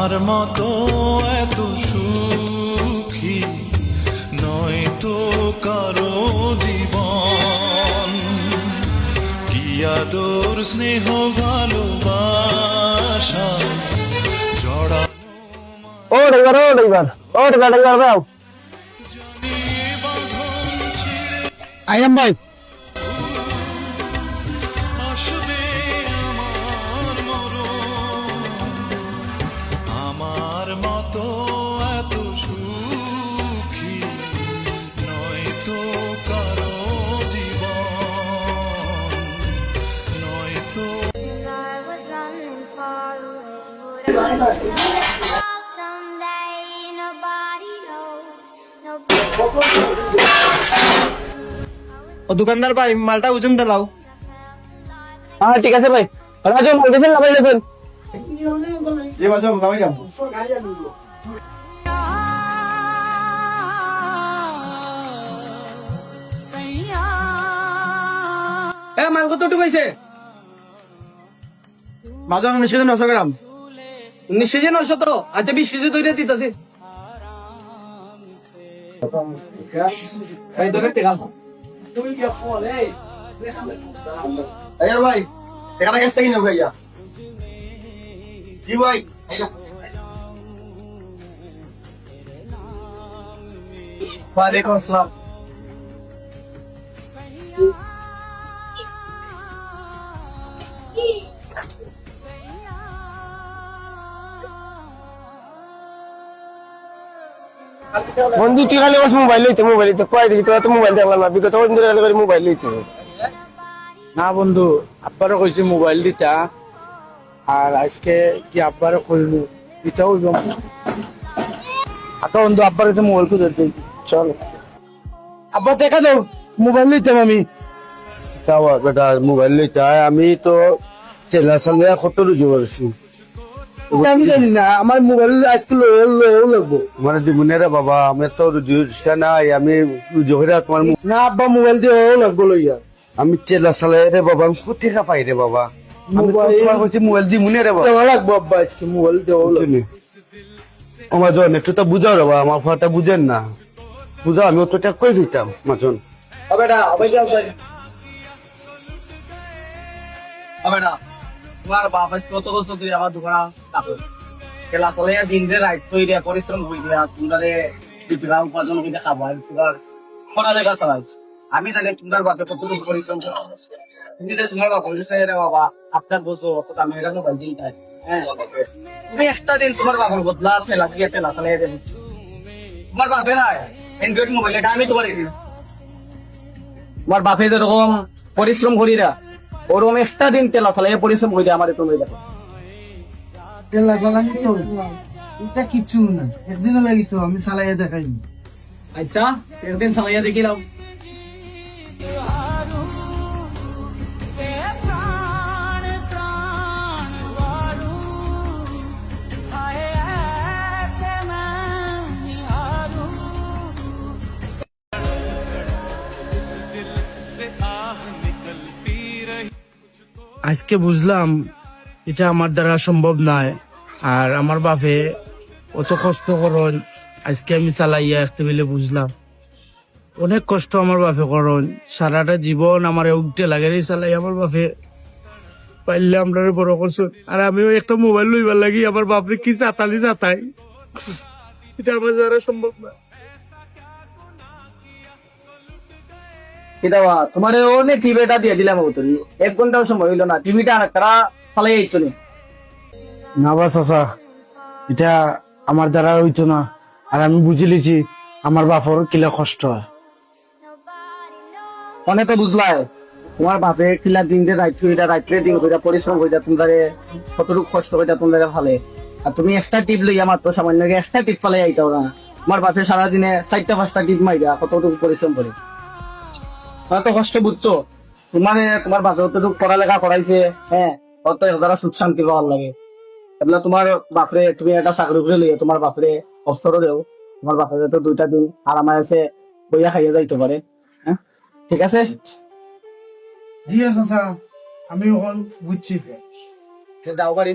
আমার মতো এত সুখী নয় তো কারো জীবন, কি আদর স্নেহ ভালোবাসা জড়া ও ড্রাইভার ভাই আইরাম ভাই আসবে আমার মরণ, আমার মতো এত সুখী নয় তো কারো জীবন, নয় তো I was running far away. Would I fall someday? Nobody knows. ও দোকানদার ভাই মালটা ওজন দিলাও। হ্যাঁ ঠিক আছে ভাই, রাজু মাল দিছেন না ভাই দেখুন। জি বাজু লাগাই যাম। এ মাল কত টুকাইছে? বাজু 900 গ্রাম। 900 তো আচ্ছা 20 কেজি তৈরি দিতেছি। এই ধরে টেকা আয়ার ভাই টাকাটা কাছ থেকে নেব ভাইয়া। জি ভাই ওয়ালাইকুম আসসালাম। বন্ধু তুই খালি বাস মোবাইল লইতে কয় দেখি তোরা তো মোবাইল দেখলাম না, বিগত বন্ধু খালি মোবাইল লইতে। না বন্ধু আব্বারও কইছে মোবাইল দিতা, আর আজকে কি আব্বারও কইলু দিতা হইব। আচ্ছা বন্ধু আব্বার তো মোবাইল খুঁজে দিই, চল আব্বা দেখা দাও মোবাইল লইতাম আমি। তাও বেটা মোবাইল লইতে আমি তো টেলা চালে কত রুজু করছি। আমি জানি না আমার মোবাইল আজকে লয়েও লাগবো। মানে দিমুনে রে বাবা আমি তো রুজু নাই, আমি রুজু করে তোমার না আব্বা মোবাইল দিয়েও লাগবো লইয়া। আমি টেলা চালে রে বাবা আমি কোথা থেকে পাই রে বাবা। আমি তো তোমার কাছে মোবাইল দিমুনে রে বাবা। দেওয়া লাগবো আব্বা আজকে মোবাইল দেওয়া লাগবো। আমার জন একটু তো বুঝাও রে বাবা, আমার কথা বুঝেন না, বুঝাও আমি অতটা কই দিতাম মাজন। বেটা আবার যাও ভাই। বেটা তোমার বাপ আজকে কত বছর তুই আমার দোকান খেলা চলে দিন রে রাইট তৈরি পরিশ্রম হই দিয়া তোমরা দীপিকা উপার্জন করে খাবার তোমার পড়ালেখা চালাই। আমি তাহলে তোমার বাপে কতটুকু পরিশ্রম করো, কিন্তু তোমার বাপ বলছে রে বাবা আপনার বছর অত আমি এটা মোবাইল দিই তাই। হ্যাঁ তুমি একটা দিন তোমার বাবার বদলা ফেলা দিয়ে ফেলা চালাই দেবে। তোমার বাপে নাই অ্যান্ড্রয়েড মোবাইল, এটা আমি তোমার তোমার বাপে যেরকম পরিশ্রম করি না ওরকম একটা দিন তেলা চালাই পরিশ্রম করি আমার একটু দেখো। তেলা চালানি তো এটা কিছু না, একদিনও লাগিছো আমি চালাইয়া দেখাই। আচ্ছা একদিন চালাইয়া দেখিলাম। আজকে বুঝলাম এটা আমার দ্বারা সম্ভব নয়, আর আমার বাপে অত কষ্ট করন আজকে আমি চালাইয়া আসতে পেলে বুঝলাম অনেক কষ্ট আমার বাপে করন। সারাটা জীবন আমার উঠতে লাগে রে চালাই আমার বাপে পাইলে আমরা বড় করছো, আর আমিও একটা মোবাইল লইবার লাগি আমার বাপরে কি চাতালি চাতাই, এটা আমার দ্বারা সম্ভব না। এটা তোমার অনেক টিভিটা দিয়ে দিলাম তোর 1 ঘন্টাও সময় হইলো না, টিভিটা তারা ফালাই যাইতো না। না বা চাচা এটা আমার দ্বারা হইতো না, আর আমি বুঝে লিছি আমার বাপর কিলা কষ্ট হয়। অনেকে বুঝলাই তোমার বাপে কিলা দিন যে রাত্রে দিন কইরা পরিশ্রম কইরা তোমারে কতটুকু কষ্ট কইরা তোমারে ফালে, আর তুমি একটা টিপ লইয়া মাত্র সামান্য একটা টিপ ফালাই আইতাও না। তোমার বাপে সারাদিনে 4টা-5টা টিপ মাইরা কতটুকু পরিশ্রম করে, তো কষ্ট বুঝছো। তোমার বাপে কতটুকু পড়ালেখা করাইছে, হ্যাঁ কত যারা সুখ শান্তি পাওয়ার লাগে। এগুলা তোমার বাপরে তুমি একটা চাকরি করে লইয়া তোমার বাপরে অবসরও দেও, তোমার বাপরে তো 2টা দিন আরামে আছে বইয়া খাইয়া যাইতে পারে। হ্যাঁ ঠিক আছে জি চাচা আমি এখন বুঝছি। যাও পারি।